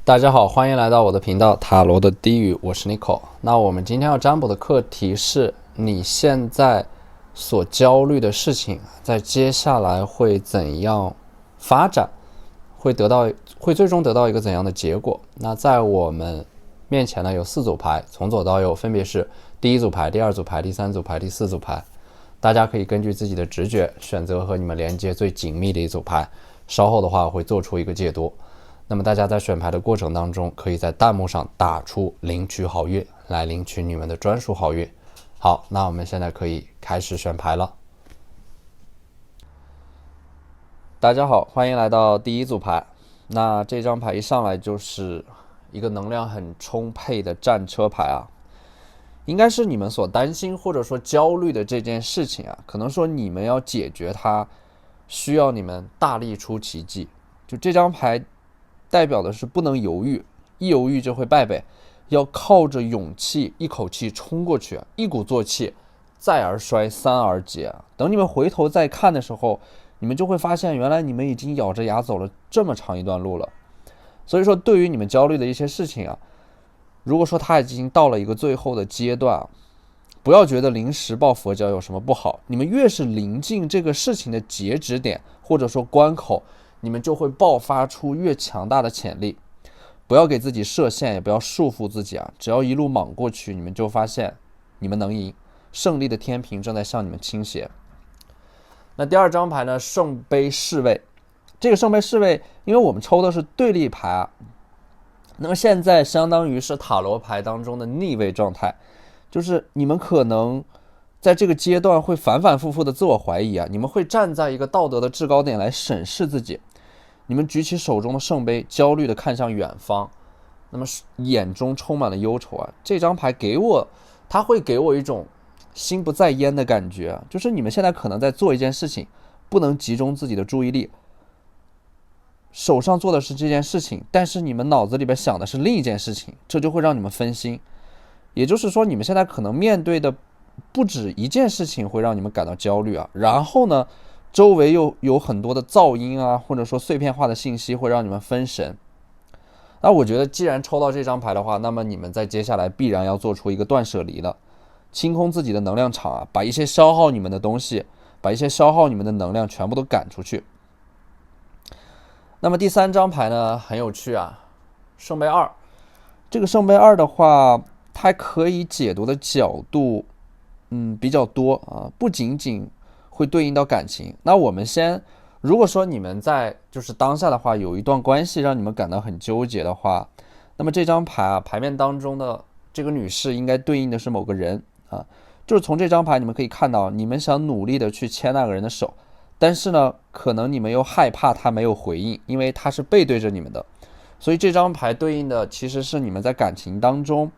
大家好，欢迎来到我的频道塔罗的低语，我是 Nico。那我们今天要占卜的课题是你现在所焦虑的事情，在接下来会怎样发展，会最终得到一个怎样的结果。那在我们面前呢有4组牌，从左到右分别是第一组牌、第二组牌、第三组牌、第四组牌。大家可以根据自己的直觉选择和你们连接最紧密的一组牌，稍后的话我会做出一个解读。那么大家在选牌的过程当中，可以在弹幕上打出领取好运，来领取你们的专属好运。好，那我们现在可以开始选牌了。大家好，欢迎来到第一组牌。那这张牌一上来就是一个能量很充沛的战车牌啊，应该是你们所担心或者说焦虑的这件事情啊，可能说你们要解决它，需要你们大力出奇迹。就这张牌代表的是不能犹豫，一犹豫就会败北，要靠着勇气一口气冲过去，一鼓作气，再而衰，三而竭。等你们回头再看的时候，你们就会发现原来你们已经咬着牙走了这么长一段路了。所以说对于你们焦虑的一些事情啊，如果说它已经到了一个最后的阶段，不要觉得临时抱佛脚有什么不好，你们越是临近这个事情的截止点或者说关口，你们就会爆发出越强大的潜力。不要给自己设限，也不要束缚自己啊！只要一路莽过去，你们就发现你们能赢，胜利的天平正在向你们倾斜。那第二张牌呢，圣杯侍卫。这个圣杯侍卫，因为我们抽的是对立牌啊，那么现在相当于是塔罗牌当中的逆位状态，就是你们可能在这个阶段会反反复复的自我怀疑啊，你们会站在一个道德的制高点来审视自己。你们举起手中的圣杯，焦虑地看向远方，那么眼中充满了忧愁啊。这张牌它会给我一种心不在焉的感觉，就是你们现在可能在做一件事情，不能集中自己的注意力，手上做的是这件事情，但是你们脑子里边想的是另一件事情，这就会让你们分心。也就是说，你们现在可能面对的不止一件事情会让你们感到焦虑啊，然后呢周围又有很多的噪音啊，或者说碎片化的信息会让你们分神。那我觉得既然抽到这张牌的话，那么你们在接下来必然要做出一个断舍离了，清空自己的能量场啊，把一些消耗你们的东西，把一些消耗你们的能量全部都赶出去。那么第三张牌呢很有趣啊，圣杯二。这个圣杯二的话，它可以解读的角度比较多啊，不仅仅会对应到感情。那我们如果说你们在就是当下的话，有一段关系让你们感到很纠结的话，那么这张牌啊，牌面当中的这个女士应该对应的是某个人啊，就是从这张牌你们可以看到，你们想努力的去牵那个人的手，但是呢，可能你们又害怕他没有回应，因为他是背对着你们的，所以这张牌对应的其实是你们在感情当中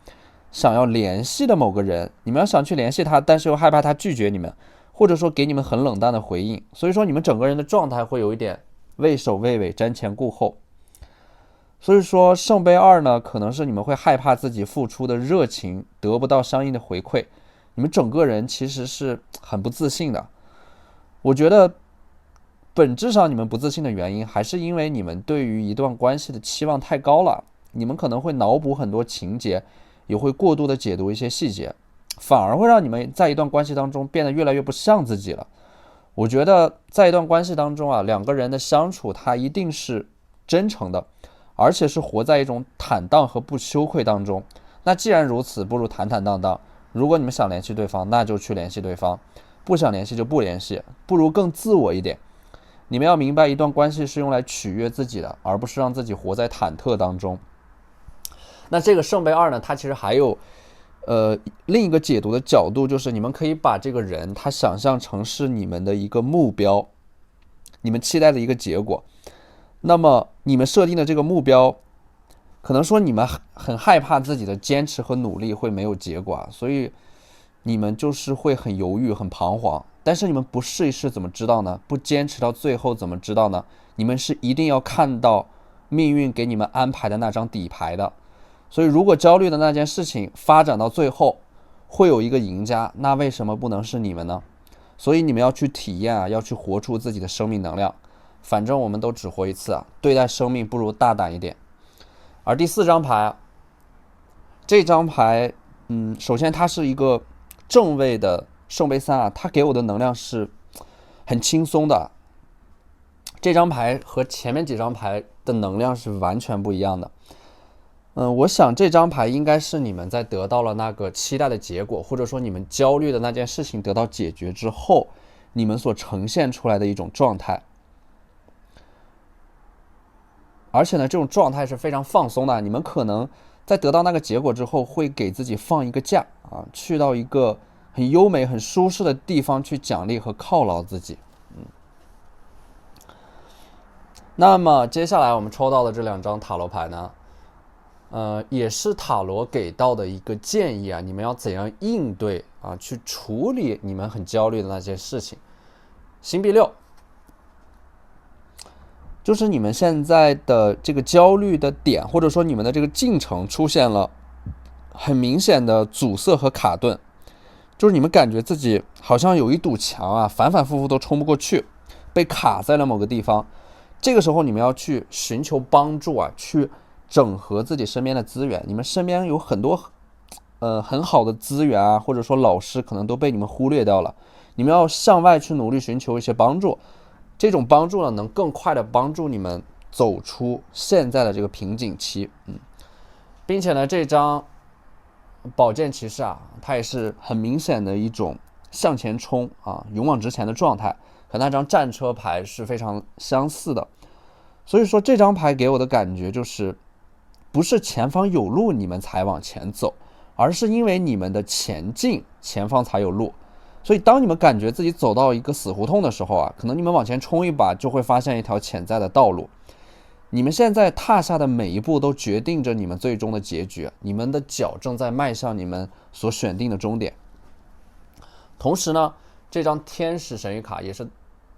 想要联系的某个人，你们要想去联系他，但是又害怕他拒绝你们，或者说给你们很冷淡的回应，所以说你们整个人的状态会有一点畏首畏尾、瞻前顾后。所以说圣杯二呢，可能是你们会害怕自己付出的热情得不到相应的回馈，你们整个人其实是很不自信的。我觉得本质上你们不自信的原因，还是因为你们对于一段关系的期望太高了，你们可能会脑补很多情节，也会过度的解读一些细节，反而会让你们在一段关系当中变得越来越不像自己了。我觉得在一段关系当中啊，两个人的相处它一定是真诚的，而且是活在一种坦荡和不羞愧当中。那既然如此，不如坦坦荡荡。如果你们想联系对方，那就去联系对方，不想联系就不联系，不如更自我一点。你们要明白，一段关系是用来取悦自己的，而不是让自己活在忐忑当中。那这个圣杯二呢，它其实还有另一个解读的角度，就是你们可以把这个人他想象成是你们的一个目标，你们期待的一个结果。那么你们设定的这个目标，可能说你们很害怕自己的坚持和努力会没有结果，所以你们就是会很犹豫、很彷徨。但是你们不试一试怎么知道呢？不坚持到最后怎么知道呢？你们是一定要看到命运给你们安排的那张底牌的。所以如果焦虑的那件事情发展到最后会有一个赢家，那为什么不能是你们呢？所以你们要去体验啊，要去活出自己的生命能量。反正我们都只活一次啊，对待生命不如大胆一点。而第4张牌，这张牌，首先它是一个正位的圣杯3啊，它给我的能量是很轻松的。这张牌和前面几张牌的能量是完全不一样的。我想这张牌应该是你们在得到了那个期待的结果，或者说你们焦虑的那件事情得到解决之后，你们所呈现出来的一种状态。而且呢，这种状态是非常放松的。你们可能在得到那个结果之后，会给自己放一个假啊，去到一个很优美、很舒适的地方去奖励和犒劳自己。那么接下来我们抽到的这2张塔罗牌呢，也是塔罗给到的一个建议啊，你们要怎样应对啊，去处理你们很焦虑的那些事情。星币6，就是你们现在的这个焦虑的点，或者说你们的这个进程出现了很明显的阻塞和卡顿，就是你们感觉自己好像有一堵墙啊，反反复复都冲不过去，被卡在了某个地方。这个时候你们要去寻求帮助啊，去整合自己身边的资源。你们身边有很多很好的资源啊，或者说老师可能都被你们忽略掉了。你们要向外去努力寻求一些帮助，这种帮助呢，能更快的帮助你们走出现在的这个瓶颈期。并且呢，这张宝剑骑士啊，它也是很明显的一种向前冲啊，勇往直前的状态，和那张战车牌是非常相似的。所以说这张牌给我的感觉就是，不是前方有路你们才往前走，而是因为你们的前进，前方才有路。所以当你们感觉自己走到一个死胡同的时候啊，可能你们往前冲一把，就会发现一条潜在的道路。你们现在踏下的每一步都决定着你们最终的结局，你们的脚正在迈向你们所选定的终点。同时呢，这张天使神谕卡也是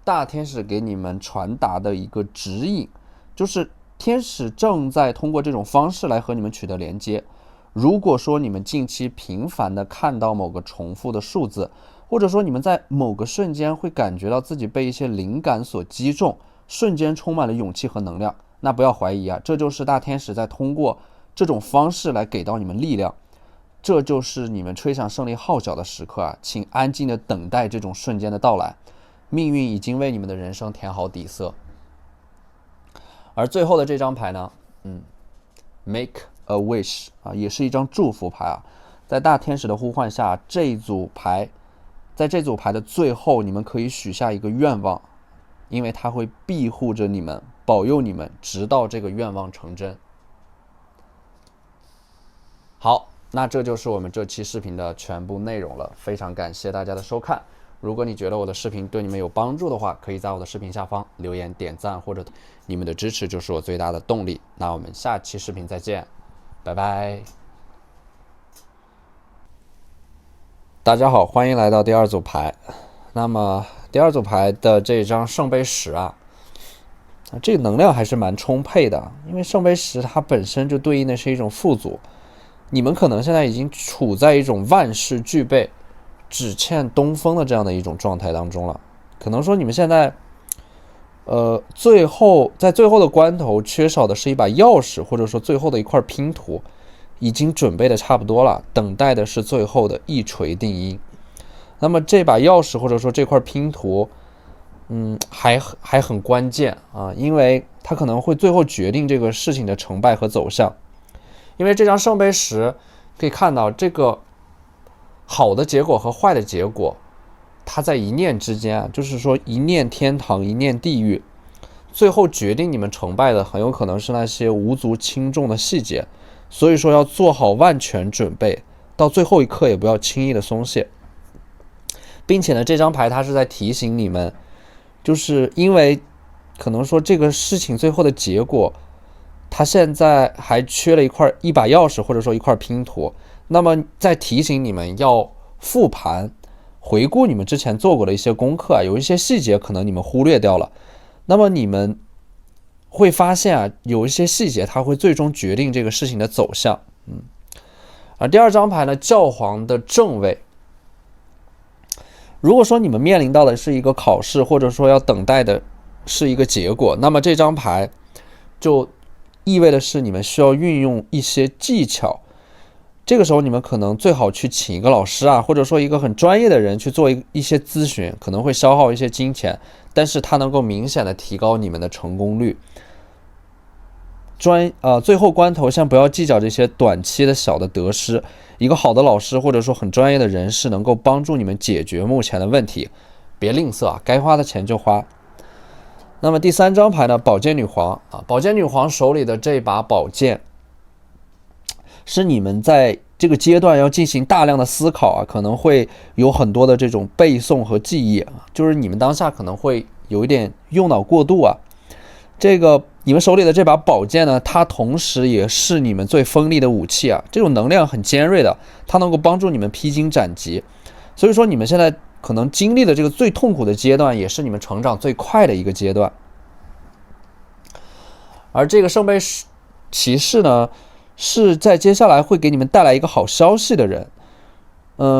大天使给你们传达的一个指引，就是天使正在通过这种方式来和你们取得连接。如果说你们近期频繁的看到某个重复的数字，或者说你们在某个瞬间会感觉到自己被一些灵感所击中，瞬间充满了勇气和能量，那不要怀疑啊，这就是大天使在通过这种方式来给到你们力量。这就是你们吹响胜利号角的时刻啊，请安静的等待这种瞬间的到来。命运已经为你们的人生填好底色。而最后的这张牌呢，Make a wish 啊，也是一张祝福牌啊。在大天使的呼唤下，在这组牌的最后，你们可以许下一个愿望，因为它会庇护着你们，保佑你们，直到这个愿望成真。好，那这就是我们这期视频的全部内容了，非常感谢大家的收看。如果你觉得我的视频对你们有帮助的话，可以在我的视频下方留言点赞，或者你们的支持就是我最大的动力。那我们下期视频再见，拜拜。大家好，欢迎来到第2组牌。那么第2组牌的这张圣杯10啊，这个能量还是蛮充沛的，因为圣杯10它本身就对应的是一种富足。你们可能现在已经处在一种万事俱备，只欠东风的这样的一种状态当中了。可能说你们现在最后的关头缺少的是一把钥匙，或者说最后的一块拼图已经准备的差不多了，等待的是最后的一锤定音。那么这把钥匙或者说这块拼图还很关键啊，因为它可能会最后决定这个事情的成败和走向。因为这张圣杯10可以看到，这个好的结果和坏的结果，它在一念之间啊，就是说一念天堂，一念地狱。最后决定你们成败的，很有可能是那些无足轻重的细节。所以说要做好万全准备，到最后一刻也不要轻易的松懈。并且呢，这张牌它是在提醒你们，就是因为可能说这个事情最后的结果，它现在还缺了一把钥匙，或者说一块拼图。那么在提醒你们要复盘，回顾你们之前做过的一些功课啊，有一些细节可能你们忽略掉了。那么你们会发现啊，有一些细节它会最终决定这个事情的走向。而第2张牌呢，教皇的正位。如果说你们面临到的是一个考试，或者说要等待的是一个结果，那么这张牌就意味的是你们需要运用一些技巧。这个时候你们可能最好去请一个老师啊，或者说一个很专业的人去做一些咨询，可能会消耗一些金钱，但是它能够明显的提高你们的成功率。最后关头先不要计较这些短期的小的得失，一个好的老师或者说很专业的人士能够帮助你们解决目前的问题，别吝啬啊，该花的钱就花。那么第3张牌呢，宝剑女皇啊，宝剑女皇手里的这把宝剑是你们在这个阶段要进行大量的思考啊，可能会有很多的这种背诵和记忆啊，就是你们当下可能会有一点用脑过度啊。这个你们手里的这把宝剑呢，它同时也是你们最锋利的武器啊，这种能量很尖锐的，它能够帮助你们披荆斩棘。所以说你们现在可能经历的这个最痛苦的阶段，也是你们成长最快的一个阶段。而这个圣杯骑士呢，是在接下来会给你们带来一个好消息的人。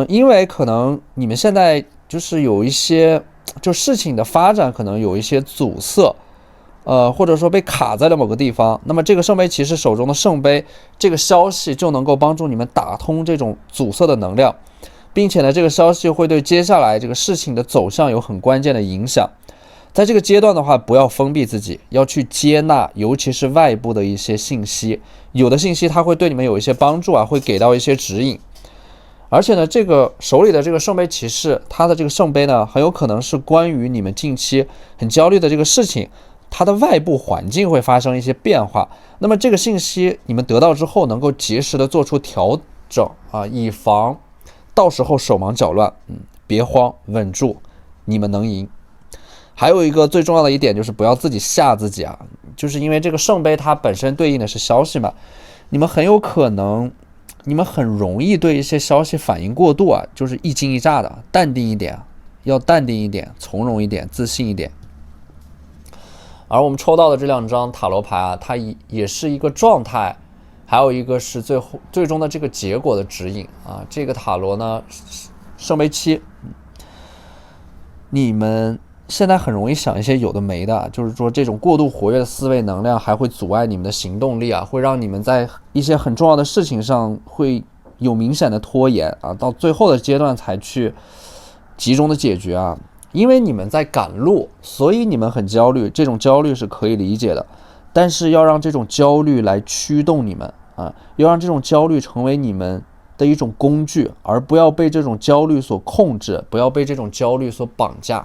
因为可能你们现在就是有一些就事情的发展可能有一些阻塞，或者说被卡在了某个地方，那么这个圣杯骑士手中的圣杯这个消息就能够帮助你们打通这种阻塞的能量，并且呢，这个消息会对接下来这个事情的走向有很关键的影响。在这个阶段的话，不要封闭自己，要去接纳，尤其是外部的一些信息。有的信息它会对你们有一些帮助啊，会给到一些指引。而且呢，这个手里的这个圣杯骑士，它的这个圣杯呢，很有可能是关于你们近期很焦虑的这个事情，它的外部环境会发生一些变化。那么这个信息你们得到之后，能够及时的做出调整啊，以防到时候手忙脚乱。别慌，稳住，你们能赢。还有一个最重要的一点就是不要自己吓自己啊，就是因为这个圣杯它本身对应的是消息嘛，你们很有可能，你们很容易对一些消息反应过度啊，就是一惊一乍的，淡定一点，要淡定一点，从容一点，自信一点。而我们抽到的这2张塔罗牌啊，它也是一个状态，还有一个是最终的这个结果的指引啊。这个塔罗呢，圣杯7，你们现在很容易想一些有的没的，就是说这种过度活跃的思维能量还会阻碍你们的行动力啊，会让你们在一些很重要的事情上会有明显的拖延啊，到最后的阶段才去集中的解决啊。因为你们在赶路，所以你们很焦虑，这种焦虑是可以理解的，但是要让这种焦虑来驱动你们啊，要让这种焦虑成为你们的一种工具，而不要被这种焦虑所控制，不要被这种焦虑所绑架。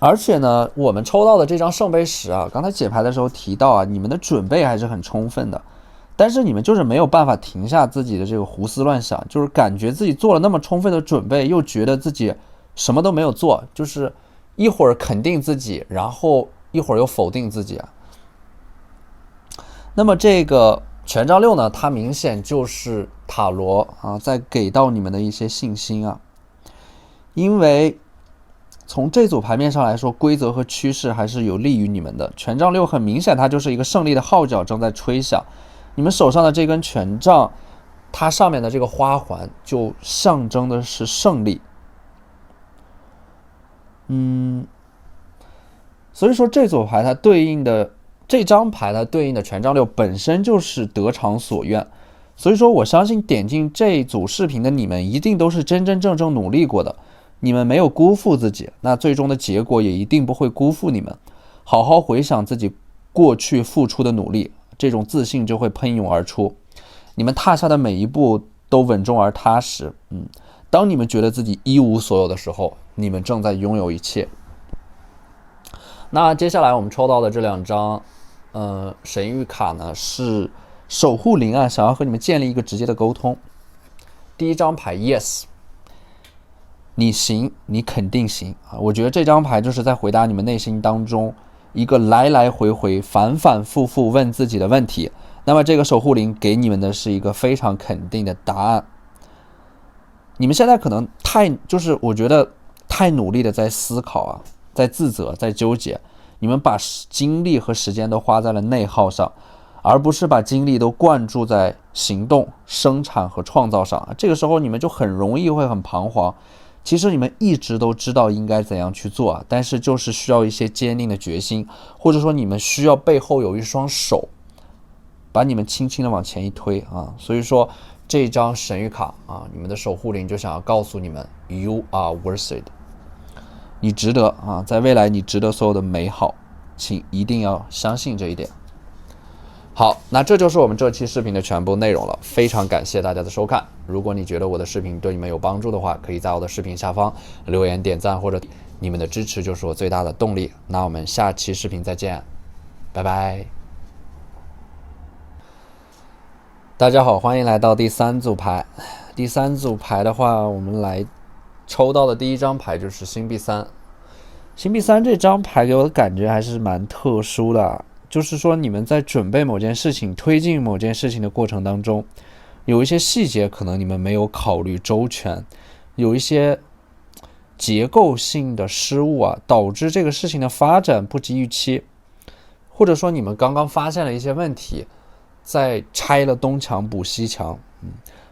而且呢，我们抽到的这张圣杯10啊，刚才解牌的时候提到啊，你们的准备还是很充分的，但是你们就是没有办法停下自己的这个胡思乱想，就是感觉自己做了那么充分的准备，又觉得自己什么都没有做，就是一会儿肯定自己，然后一会儿又否定自己啊。那么这个权杖6呢，它明显就是塔罗啊，在给到你们的一些信心啊。因为从这组牌面上来说，规则和趋势还是有利于你们的。权杖6很明显，它就是一个胜利的号角正在吹响。你们手上的这根权杖，它上面的这个花环就象征的是胜利。所以说这组牌它对应的这张牌它对应的权杖6本身就是得偿所愿。所以说我相信点进这组视频的你们一定都是真真正正努力过的。你们没有辜负自己，那最终的结果也一定不会辜负你们。好好回想自己过去付出的努力，这种自信就会喷涌而出。你们踏下的每一步都稳重而踏实。当你们觉得自己一无所有的时候，你们正在拥有一切。那接下来我们抽到的这2张神谕卡呢，是守护灵啊，想要和你们建立一个直接的沟通。第一张牌 Yes，你行，你肯定行啊！我觉得这张牌就是在回答你们内心当中一个来来回回、反反复复问自己的问题。那么这个守护灵给你们的是一个非常肯定的答案。你们现在可能我觉得太努力的在思考啊，在自责，在纠结。你们把精力和时间都花在了内耗上，而不是把精力都灌注在行动、生产和创造上。这个时候你们就很容易会很彷徨。其实你们一直都知道应该怎样去做啊，但是就是需要一些坚定的决心，或者说你们需要背后有一双手把你们轻轻的往前一推啊。所以说这张神谕卡啊，你们的守护灵就想要告诉你们 You are worth it， 你值得啊，在未来你值得所有的美好，请一定要相信这一点。好，那这就是我们这期视频的全部内容了，非常感谢大家的收看。如果你觉得我的视频对你们有帮助的话，可以在我的视频下方留言点赞，或者你们的支持就是我最大的动力。那我们下期视频再见，拜拜。大家好，欢迎来到第三组牌。第三组牌的话，我们来抽到的第一张牌就是星币3。星币3这张牌给我的感觉还是蛮特殊的，就是说你们在准备某件事情、推进某件事情的过程当中，有一些细节可能你们没有考虑周全，有一些结构性的失误啊，导致这个事情的发展不及预期，或者说你们刚刚发现了一些问题，在拆了东墙补西墙，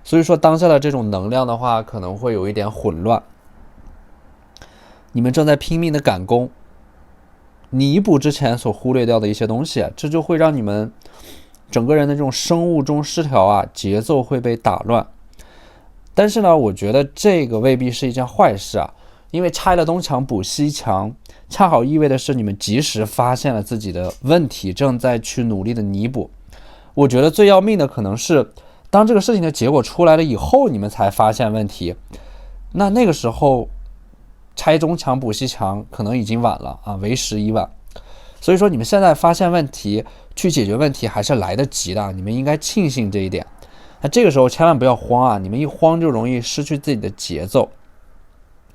所以说当下的这种能量的话，可能会有一点混乱。你们正在拼命的赶工，弥补之前所忽略掉的一些东西，这就会让你们整个人的这种生物钟失调啊，节奏会被打乱。但是呢，我觉得这个未必是一件坏事啊，因为拆了东墙补西墙，恰好意味的是你们及时发现了自己的问题，正在去努力的弥补。我觉得最要命的可能是，当这个事情的结果出来了以后，你们才发现问题，那个时候拆东墙补西墙可能已经晚了啊，为时已晚。所以说你们现在发现问题去解决问题还是来得及的，你们应该庆幸这一点。那这个时候千万不要慌啊，你们一慌就容易失去自己的节奏。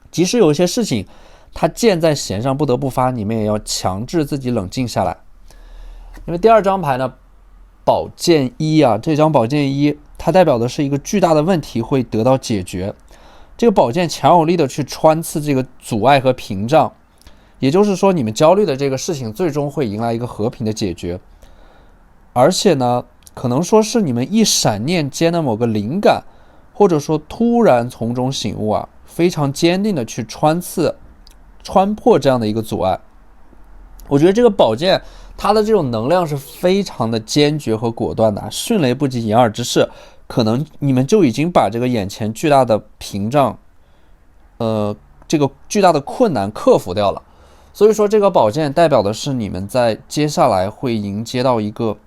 即使有一些事情它箭在弦上不得不发，你们也要强制自己冷静下来。因为第二张牌呢，宝剑一啊，这张宝剑一它代表的是一个巨大的问题会得到解决，这个宝剑强有力的去穿刺这个阻碍和屏障，也就是说你们焦虑的这个事情最终会迎来一个和平的解决。而且呢，可能说是你们一闪念间的某个灵感，或者说突然从中醒悟啊，非常坚定的去穿破这样的一个阻碍。我觉得这个宝剑它的这种能量是非常的坚决和果断的，迅雷不及掩耳之势，可能你们就已经把这个眼前巨大的屏障这个巨大的困难克服掉了。所以说这个宝剑代表的是你们在接下来会迎接到一个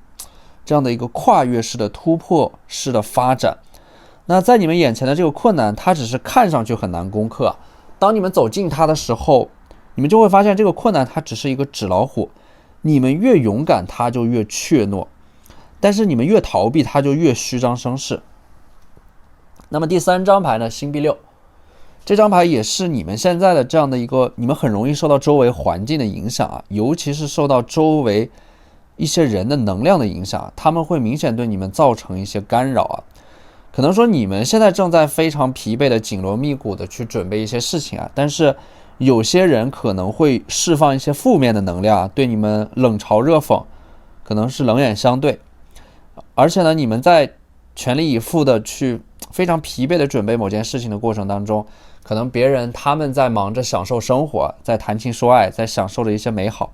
这样的一个跨越式的突破式的发展。那在你们眼前的这个困难，它只是看上去很难攻克，当你们走近它的时候，你们就会发现这个困难它只是一个纸老虎，你们越勇敢它就越怯懦，但是你们越逃避它就越虚张声势。那么第三张牌呢，星币6，这张牌也是你们现在的这样的一个，你们很容易受到周围环境的影响啊，尤其是受到周围一些人的能量的影响，他们会明显对你们造成一些干扰啊。可能说你们现在正在非常疲惫的紧锣密鼓的去准备一些事情啊，但是有些人可能会释放一些负面的能量啊，对你们冷嘲热讽，可能是冷眼相对。而且呢，你们在全力以赴的去非常疲惫的准备某件事情的过程当中，可能别人他们在忙着享受生活，在谈情说爱，在享受着一些美好，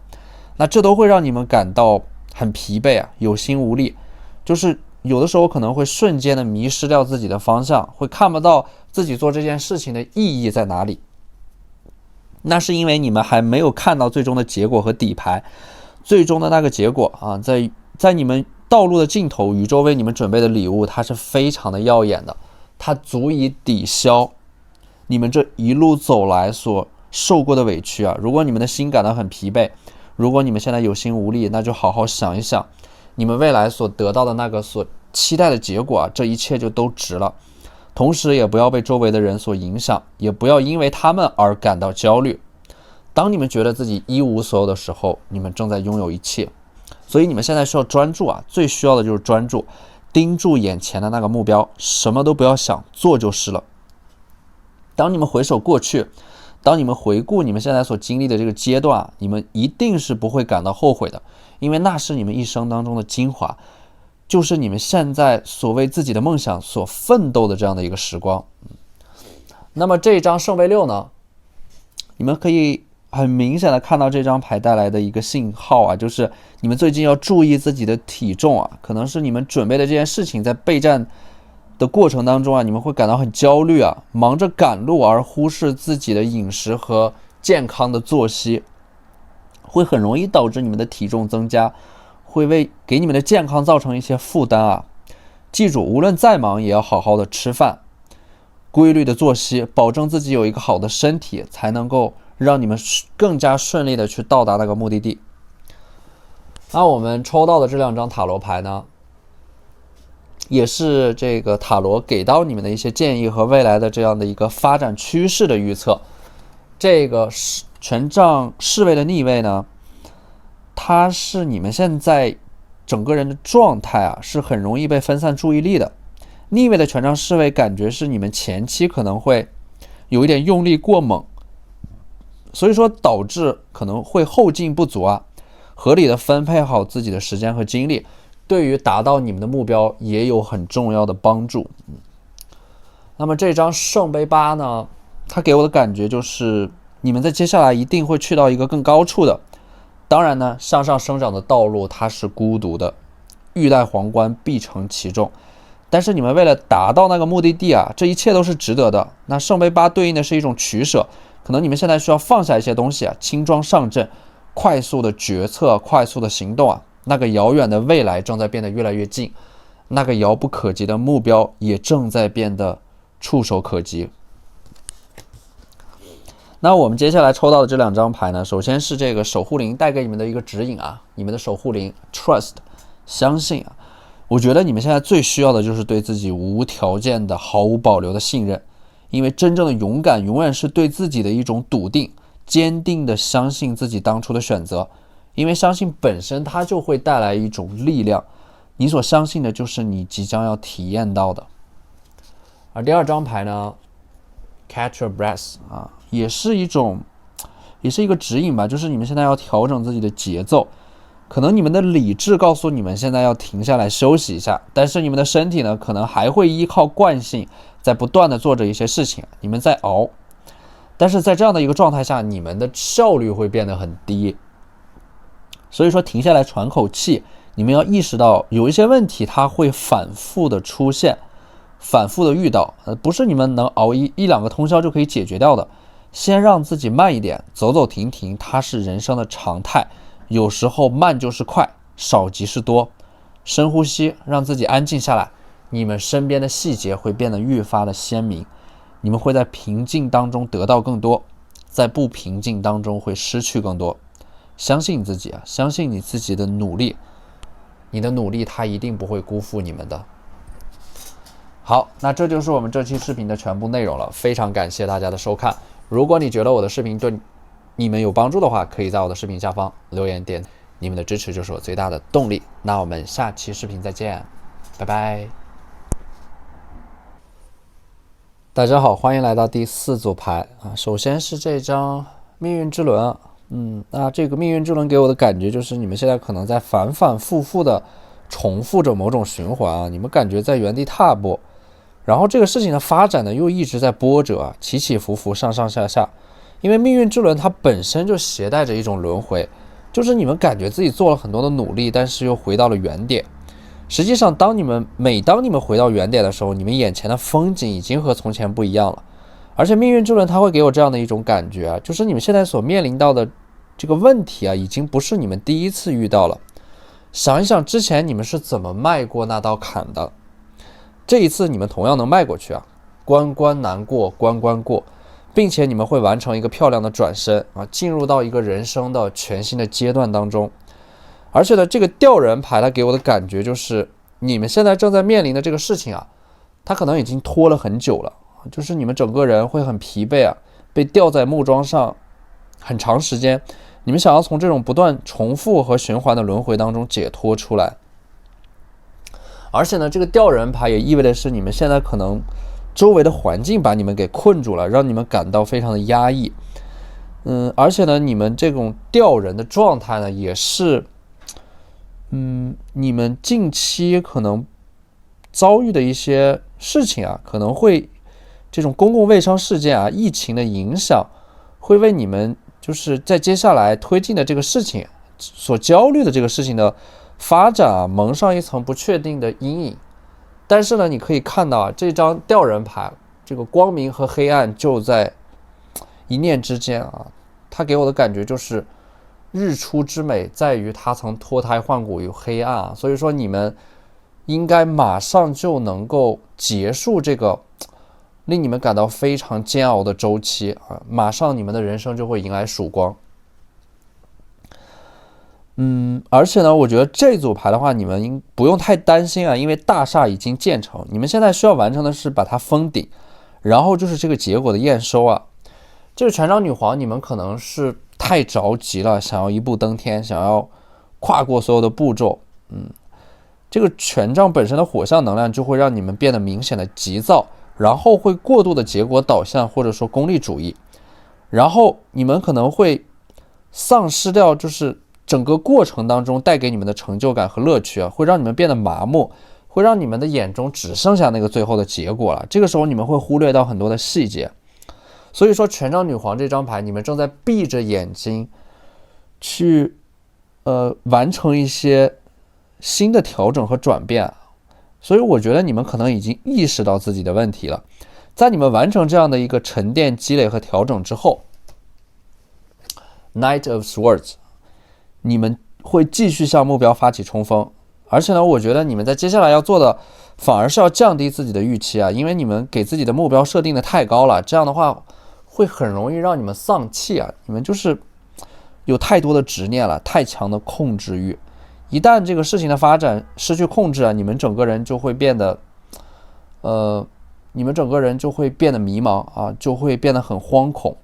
那这都会让你们感到很疲惫啊，有心无力，就是有的时候可能会瞬间的迷失掉自己的方向，会看不到自己做这件事情的意义在哪里。那是因为你们还没有看到最终的结果和底牌，最终的那个结果啊，在你们道路的尽头，宇宙为你们准备的礼物，它是非常的耀眼的，它足以抵消你们这一路走来所受过的委屈啊。如果你们的心感到很疲惫，如果你们现在有心无力，那就好好想一想，你们未来所得到的那个所期待的结果啊，这一切就都值了。同时也不要被周围的人所影响，也不要因为他们而感到焦虑。当你们觉得自己一无所有的时候，你们正在拥有一切。所以你们现在需要专注啊，最需要的就是专注，盯住眼前的那个目标，什么都不要想，做就是了。当你们回首过去，当你们回顾你们现在所经历的这个阶段，你们一定是不会感到后悔的，因为那是你们一生当中的精华，就是你们现在所谓自己的梦想所奋斗的这样的一个时光。那么这一张圣杯6呢，你们可以很明显的看到这张牌带来的一个信号啊，就是你们最近要注意自己的体重啊，可能是你们准备的这件事情在备战的过程当中啊，你们会感到很焦虑啊，忙着赶路而忽视自己的饮食和健康的作息，会很容易导致你们的体重增加，会给你们的健康造成一些负担啊。记住，无论再忙也要好好的吃饭，规律的作息，保证自己有一个好的身体，才能够让你们更加顺利的去到达那个目的地。那我们抽到的这2张塔罗牌呢，也是这个塔罗给到你们的一些建议和未来的这样的一个发展趋势的预测。这个权杖侍卫的逆位呢，它是你们现在整个人的状态啊，是很容易被分散注意力的。逆位的权杖侍卫感觉是你们前期可能会有一点用力过猛，所以说导致可能会后劲不足啊。合理的分配好自己的时间和精力，对于达到你们的目标也有很重要的帮助。那么这张圣杯8呢，它给我的感觉就是你们在接下来一定会去到一个更高处的。当然呢，向上生长的道路它是孤独的，欲戴皇冠必承其重。但是你们为了达到那个目的地啊，这一切都是值得的。那圣杯8对应的是一种取舍，可能你们现在需要放下一些东西啊，轻装上阵，快速的决策，快速的行动啊。那个遥远的未来正在变得越来越近，那个遥不可及的目标也正在变得触手可及。那我们接下来抽到的这2张牌呢，首先是这个守护灵带给你们的一个指引啊，你们的守护灵 trust 相信啊，我觉得你们现在最需要的就是对自己无条件的毫无保留的信任，因为真正的勇敢永远是对自己的一种笃定，坚定的相信自己当初的选择，因为相信本身它就会带来一种力量，你所相信的就是你即将要体验到的。而第2张牌呢 catch your breath 啊，也是一个指引吧，就是你们现在要调整自己的节奏，可能你们的理智告诉你们现在要停下来休息一下，但是你们的身体呢，可能还会依靠惯性在不断的做着一些事情，你们在熬，但是在这样的一个状态下，你们的效率会变得很低。所以说停下来喘口气，你们要意识到有一些问题它会反复的出现，反复的遇到，不是你们能熬一两个通宵就可以解决掉的。先让自己慢一点，走走停停，它是人生的常态，有时候慢就是快，少即是多。深呼吸，让自己安静下来，你们身边的细节会变得愈发的鲜明，你们会在平静当中得到更多，在不平静当中会失去更多。相信自己啊，相信你自己的努力，你的努力它一定不会辜负你们的。好，那这就是我们这期视频的全部内容了，非常感谢大家的收看。如果你觉得我的视频对你们有帮助的话，可以在我的视频下方留言点，你们的支持就是我最大的动力。那我们下期视频再见，拜拜。大家好，欢迎来到第4组牌啊。首先是这张命运之轮，那这个命运之轮给我的感觉就是你们现在可能在反反复复的重复着某种循环啊，你们感觉在原地踏步，然后这个事情的发展呢又一直在波折，起起伏伏，上上下下。因为命运之轮它本身就携带着一种轮回，就是你们感觉自己做了很多的努力，但是又回到了原点。实际上每当你们回到原点的时候，你们眼前的风景已经和从前不一样了。而且命运之轮它会给我这样的一种感觉啊，就是你们现在所面临到的这个问题啊，已经不是你们第一次遇到了。想一想之前你们是怎么迈过那道坎的，这一次你们同样能迈过去啊，关关难过关关过，并且你们会完成一个漂亮的转身啊，进入到一个人生的全新的阶段当中。而且呢，这个吊人牌它给我的感觉就是你们现在正在面临的这个事情啊，它可能已经拖了很久了，就是你们整个人会很疲惫啊，被吊在木桩上很长时间，你们想要从这种不断重复和循环的轮回当中解脱出来。而且呢，这个吊人牌也意味的是你们现在可能周围的环境把你们给困住了，让你们感到非常的压抑。而且呢，你们这种吊人的状态呢，也是你们近期可能遭遇的一些事情啊，可能会这种公共卫生事件啊、疫情的影响，会为你们就是在接下来推进的这个事情所焦虑的这个事情的发展啊，蒙上一层不确定的阴影。但是呢，你可以看到啊，这张吊人牌，这个光明和黑暗就在一念之间啊。它给我的感觉就是日出之美在于它曾脱胎换骨于黑暗啊。所以说你们应该马上就能够结束这个令你们感到非常煎熬的周期啊，马上你们的人生就会迎来曙光。而且呢，我觉得这组牌的话，你们不用太担心啊，因为大厦已经建成，你们现在需要完成的是把它封顶，然后就是这个结果的验收啊。这个权杖女皇，你们可能是太着急了，想要一步登天，想要跨过所有的步骤。这个权杖本身的火象能量就会让你们变得明显的急躁，然后会过度的结果导向或者说功利主义，然后你们可能会丧失掉就是整个过程当中带给你们的成就感和乐趣啊，会让你们变得麻木，会让你们的眼中只剩下那个最后的结果了。这个时候你们会忽略到很多的细节。所以说权杖女皇这张牌，你们正在闭着眼睛去完成一些新的调整和转变。所以我觉得你们可能已经意识到自己的问题了。在你们完成这样的一个沉淀、积累和调整之后， Knight of Swords， 你们会继续向目标发起冲锋。而且呢，我觉得你们在接下来要做的反而是要降低自己的预期啊，因为你们给自己的目标设定的太高了，这样的话会很容易让你们丧气啊。你们就是有太多的执念了，太强的控制欲。一旦这个事情的发展失去控制啊，你们整个人就会变得迷茫啊，就会变得很惶恐。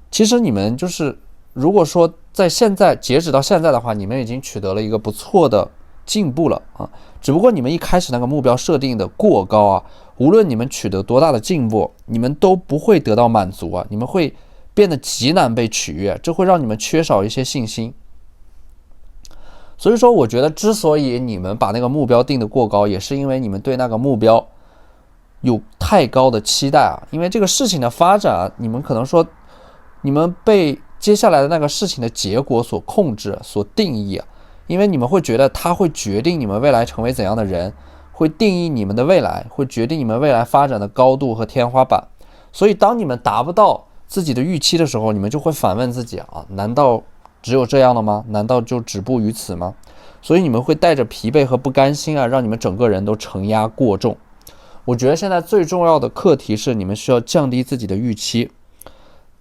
其实你们就是如果说在现在截止到现在的话，你们已经取得了一个不错的进步了啊。只不过你们一开始那个目标设定的过高啊，无论你们取得多大的进步，你们都不会得到满足啊，你们会变得极难被取悦，这会让你们缺少一些信心。所以说我觉得之所以你们把那个目标定得过高，也是因为你们对那个目标有太高的期待啊。因为这个事情的发展啊，你们可能说你们被接下来的那个事情的结果所控制、所定义啊，因为你们会觉得它会决定你们未来成为怎样的人，会定义你们的未来，会决定你们未来发展的高度和天花板。所以当你们达不到自己的预期的时候，你们就会反问自己啊，难道只有这样了吗？难道就止步于此吗？所以你们会带着疲惫和不甘心啊，让你们整个人都承压过重。我觉得现在最重要的课题是你们需要降低自己的预期，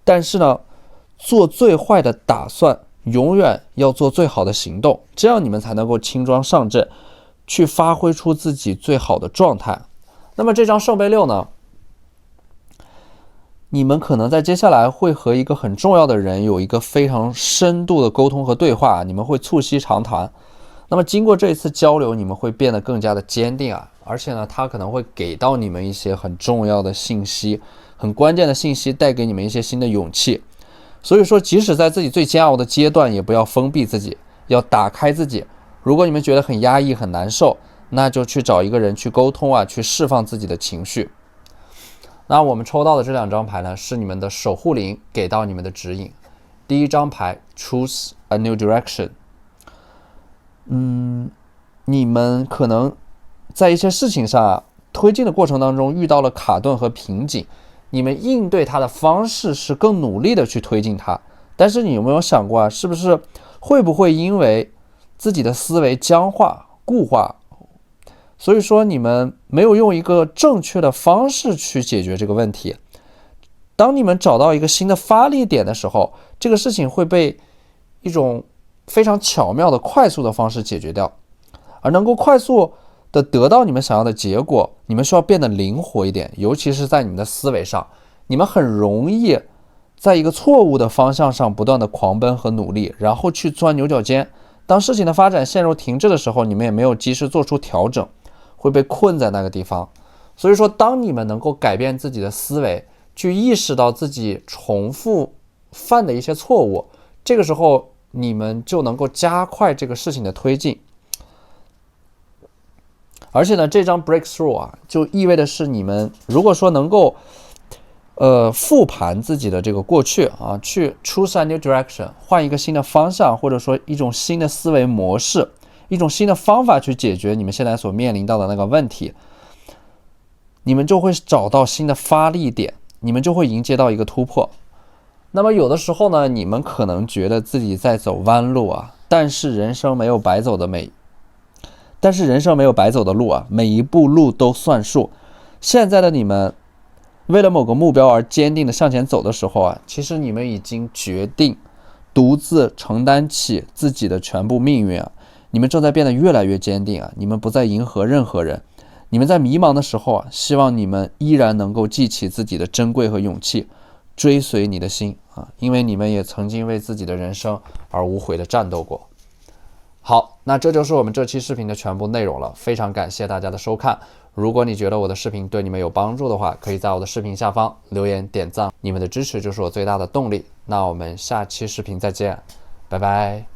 但是呢，做最坏的打算，永远要做最好的行动，这样你们才能够轻装上阵，去发挥出自己最好的状态。那么这张圣杯六呢，你们可能在接下来会和一个很重要的人有一个非常深度的沟通和对话，你们会促膝长谈。那么经过这一次交流，你们会变得更加的坚定啊，而且呢，他可能会给到你们一些很重要的信息，很关键的信息，带给你们一些新的勇气。所以说，即使在自己最煎熬的阶段，也不要封闭自己，要打开自己。如果你们觉得很压抑、很难受，那就去找一个人去沟通啊，去释放自己的情绪。那我们抽到的这两张牌呢，是你们的守护灵给到你们的指引。第一张牌 Choose a new direction。你们可能在一些事情上推进的过程当中遇到了卡顿和瓶颈，你们应对它的方式是更努力的去推进它。但是你有没有想过啊，是不是会不会因为自己的思维僵化、固化，所以说你们没有用一个正确的方式去解决这个问题。当你们找到一个新的发力点的时候，这个事情会被一种非常巧妙的快速的方式解决掉。而能够快速的得到你们想要的结果，你们需要变得灵活一点，尤其是在你们的思维上。你们很容易在一个错误的方向上不断的狂奔和努力，然后去钻牛角尖。当事情的发展陷入停滞的时候，你们也没有及时做出调整，会被困在那个地方。所以说，当你们能够改变自己的思维，去意识到自己重复犯的一些错误，这个时候你们就能够加快这个事情的推进。而且呢，这张 breakthrough 啊，就意味的是你们如果说能够复盘自己的这个过去啊，去 choose a new direction， 换一个新的方向，或者说一种新的思维模式，一种新的方法去解决你们现在所面临到的那个问题，你们就会找到新的发力点，你们就会迎接到一个突破。那么有的时候呢，你们可能觉得自己在走弯路啊，但是人生没有白走的路啊，每一步路都算数。现在的你们为了某个目标而坚定的向前走的时候啊，其实你们已经决定独自承担起自己的全部命运啊。你们正在变得越来越坚定啊，你们不再迎合任何人。你们在迷茫的时候啊，希望你们依然能够记起自己的珍贵和勇气，追随你的心啊，因为你们也曾经为自己的人生而无悔的战斗过。好，那这就是我们这期视频的全部内容了，非常感谢大家的收看。如果你觉得我的视频对你们有帮助的话，可以在我的视频下方留言点赞，你们的支持就是我最大的动力。那我们下期视频再见，拜拜。